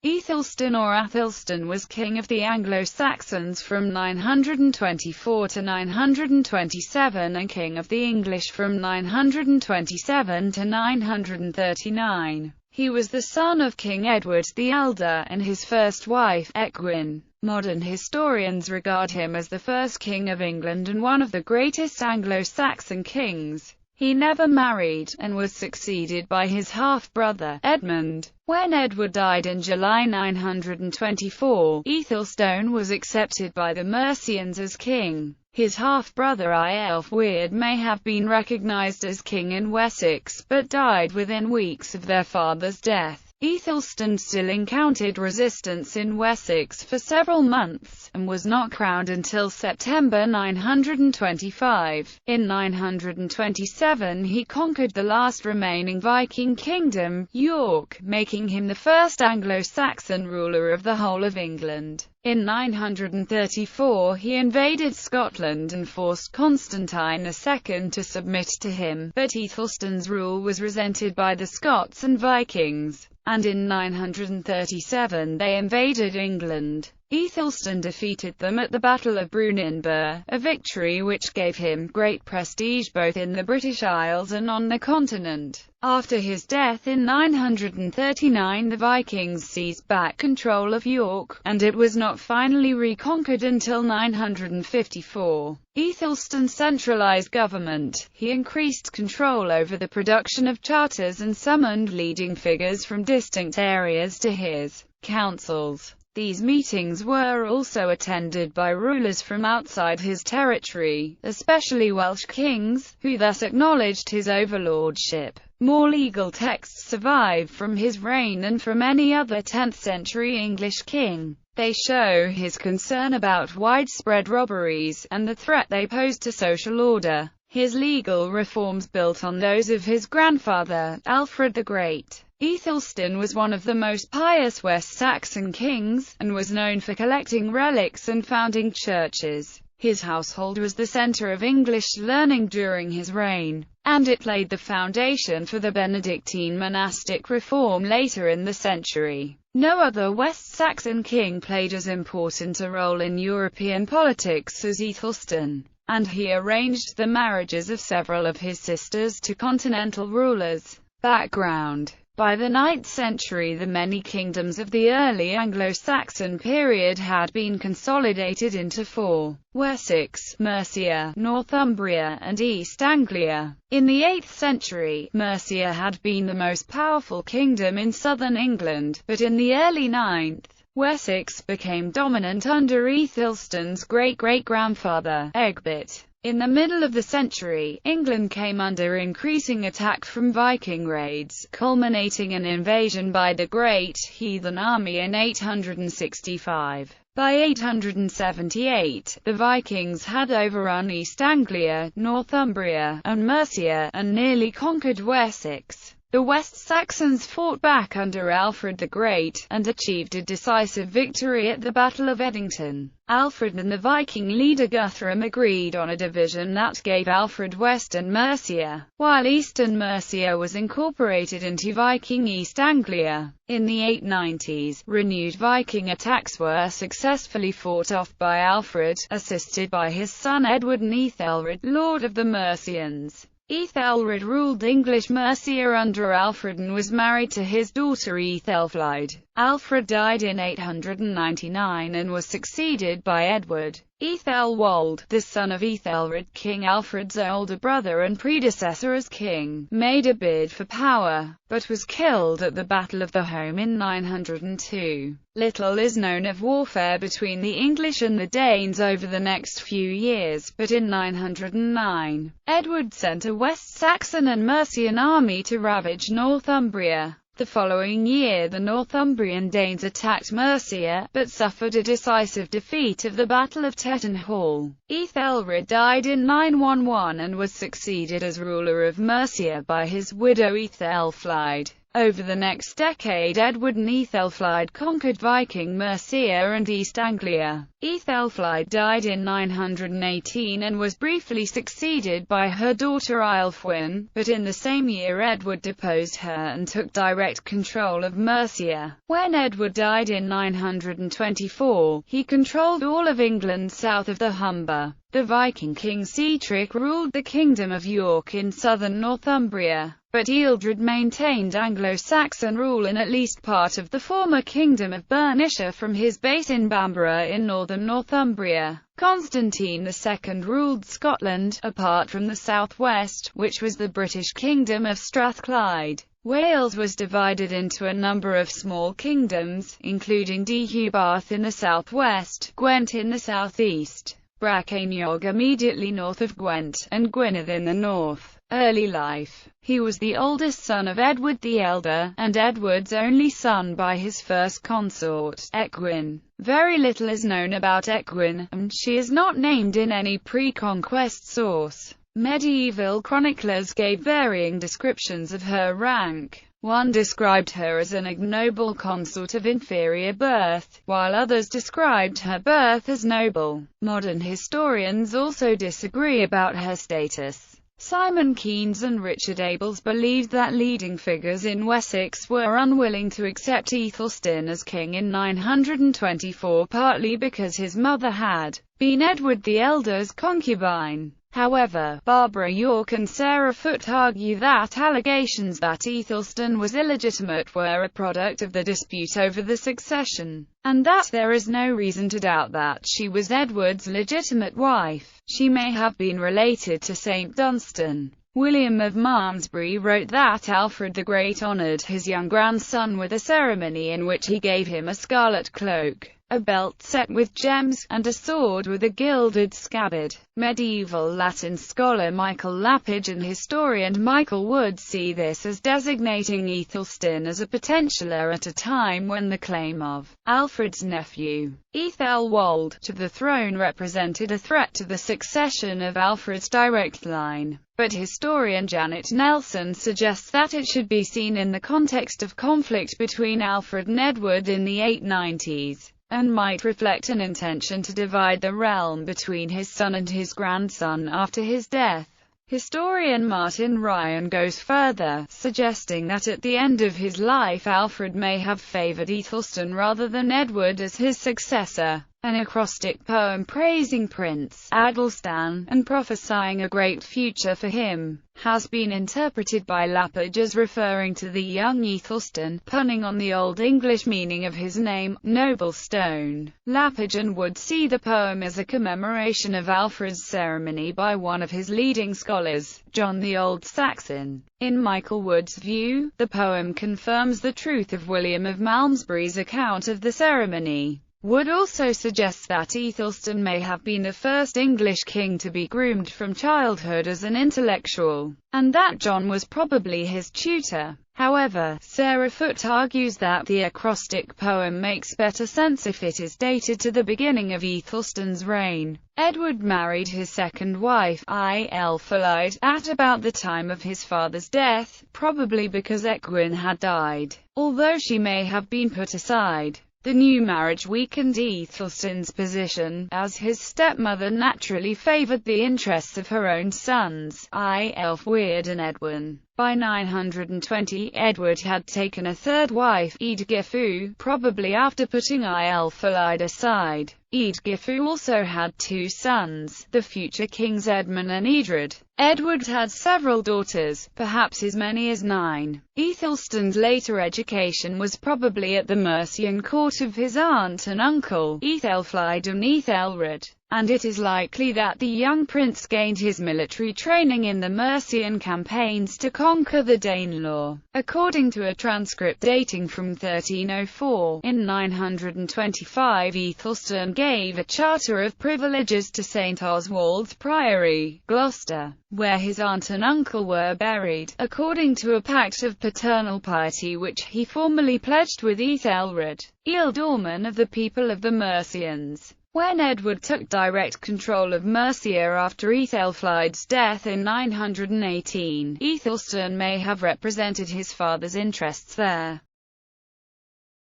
Æthelstan or Æthelstan was king of the Anglo-Saxons from 924 to 927 and king of the English from 927 to 939. He was the son of King Edward the Elder and his first wife, Ecgwin. Modern historians regard him as the first king of England and one of the greatest Anglo-Saxon kings. He never married, and was succeeded by his half-brother, Edmund. When Edward died in July 924, Æthelstan was accepted by the Mercians as king. His half-brother Æthelfweard may have been recognized as king in Wessex, but died within weeks of their father's death. Æthelstan still encountered resistance in Wessex for several months, and was not crowned until September 925. In 927 he conquered the last remaining Viking kingdom, York, making him the first Anglo-Saxon ruler of the whole of England. In 934 he invaded Scotland and forced Constantine II to submit to him, but Æthelstan's rule was resented by the Scots and Vikings, and in 937 they invaded England. Æthelstan defeated them at the Battle of Brunanburh, a victory which gave him great prestige both in the British Isles and on the continent. After his death in 939 the Vikings seized back control of York, and it was not finally reconquered until 954. Æthelstan centralized government. He increased control over the production of charters and summoned leading figures from distant areas to his councils. These meetings were also attended by rulers from outside his territory, especially Welsh kings, who thus acknowledged his overlordship. More legal texts survive from his reign than from any other 10th-century English king. They show his concern about widespread robberies, and the threat they posed to social order. His legal reforms built on those of his grandfather, Alfred the Great. Æthelstan was one of the most pious West Saxon kings, and was known for collecting relics and founding churches. His household was the center of English learning during his reign, and it laid the foundation for the Benedictine monastic reform later in the century. No other West Saxon king played as important a role in European politics as Æthelstan, and he arranged the marriages of several of his sisters to continental rulers. Background: by the 9th century the many kingdoms of the early Anglo-Saxon period had been consolidated into four: Wessex, Mercia, Northumbria, and East Anglia. In the 8th century, Mercia had been the most powerful kingdom in southern England, but in the early 9th, Wessex became dominant under Æthelstan's great-great-grandfather, Egbert. In the middle of the century, England came under increasing attack from Viking raids, culminating in an invasion by the Great Heathen Army in 865. By 878, the Vikings had overrun East Anglia, Northumbria, and Mercia, and nearly conquered Wessex. The West Saxons fought back under Alfred the Great, and achieved a decisive victory at the Battle of Edington. Alfred and the Viking leader Guthrum agreed on a division that gave Alfred Western Mercia, while Eastern Mercia was incorporated into Viking East Anglia. In the 890s, renewed Viking attacks were successfully fought off by Alfred, assisted by his son Edward and Æthelred, Lord of the Mercians. Æthelred ruled English Mercia under Alfred and was married to his daughter Æthelflæd. Alfred died in 899 and was succeeded by Edward. Æthelwold, the son of Æthelred, King Alfred's older brother and predecessor as king, made a bid for power, but was killed at the Battle of the Home in 902. Little is known of warfare between the English and the Danes over the next few years, but in 909, Edward sent a West Saxon and Mercian army to ravage Northumbria. The following year the Northumbrian Danes attacked Mercia, but suffered a decisive defeat at the Battle of Tetton Hall. Æthelred died in 911 and was succeeded as ruler of Mercia by his widow Æthelflæd. Over the next decade, Edward and Æthelflæd conquered Viking Mercia and East Anglia. Æthelflæd died in 918 and was briefly succeeded by her daughter Ælfwine, but in the same year Edward deposed her and took direct control of Mercia. When Edward died in 924, he controlled all of England south of the Humber. The Viking king Sihtric ruled the Kingdom of York in southern Northumbria, but Ealdred maintained Anglo-Saxon rule in at least part of the former Kingdom of Bernicia from his base in Bamborough in northern Northumbria. Constantine II ruled Scotland, apart from the southwest, which was the British Kingdom of Strathclyde. Wales was divided into a number of small kingdoms, including Deheubarth in the southwest, Gwent in the southeast, Braceniog immediately north of Gwent, and Gwynedd in the north. Early life. He was the oldest son of Edward the Elder, and Edward's only son by his first consort, Ecgwin. Very little is known about Ecgwin, and she is not named in any pre-conquest source. Medieval chroniclers gave varying descriptions of her rank. One described her as an ignoble consort of inferior birth, while others described her birth as noble. Modern historians also disagree about her status. Simon Keynes and Richard Abels believed that leading figures in Wessex were unwilling to accept Æthelstan as king in 924, partly because his mother had been Edward the Elder's concubine. However, Barbara York and Sarah Foote argue that allegations that Æthelstan was illegitimate were a product of the dispute over the succession, and that there is no reason to doubt that she was Edward's legitimate wife. She may have been related to St. Dunstan. William of Malmesbury wrote that Alfred the Great honoured his young grandson with a ceremony in which he gave him a scarlet cloak, a belt set with gems, and a sword with a gilded scabbard. Medieval Latin scholar Michael Lapidge and historian Michael Wood see this as designating Æthelstan as a potential heir at a time when the claim of Alfred's nephew, Æthelwold, to the throne represented a threat to the succession of Alfred's direct line. But historian Janet Nelson suggests that it should be seen in the context of conflict between Alfred and Edward in the 890s. And might reflect an intention to divide the realm between his son and his grandson after his death. Historian Martin Ryan goes further, suggesting that at the end of his life Alfred may have favoured Æthelstan rather than Edward as his successor. An acrostic poem praising Prince Æthelstan, and prophesying a great future for him, has been interpreted by Lapidge as referring to the young Æthelstan, punning on the Old English meaning of his name, Noble Stone. Lapidge and Wood see the poem as a commemoration of Alfred's ceremony by one of his leading scholars, John the Old Saxon. In Michael Wood's view, the poem confirms the truth of William of Malmesbury's account of the ceremony. Wood also suggests that Æthelstan may have been the first English king to be groomed from childhood as an intellectual, and that John was probably his tutor. However, Sarah Foote argues that the acrostic poem makes better sense if it is dated to the beginning of Æthelstan's reign. Edward married his second wife, Æthelflæd, at about the time of his father's death, probably because Ecgwin had died, although she may have been put aside. The new marriage weakened Æthelstan's position, as his stepmother naturally favoured the interests of her own sons, Æthelflæd and Edwin. By 920, Edward had taken a third wife, Eadgifu, probably after putting Æthelflæd aside. Eadgifu also had two sons, the future kings Edmund and Eadred. Edward had several daughters, perhaps as many as 9. Æthelstan's later education was probably at the Mercian court of his aunt and uncle, Æthelflæd and Æthelred, and it is likely that the young prince gained his military training in the Mercian campaigns to conquer the Danelaw. According to a transcript dating from 1304, in 925 Æthelstan gave a charter of privileges to St. Oswald's Priory, Gloucester, where his aunt and uncle were buried, according to a pact of paternal piety which he formally pledged with Æthelred, ealdorman of the people of the Mercians. When Edward took direct control of Mercia after Æthelflæd's death in 918, Æthelstan may have represented his father's interests there.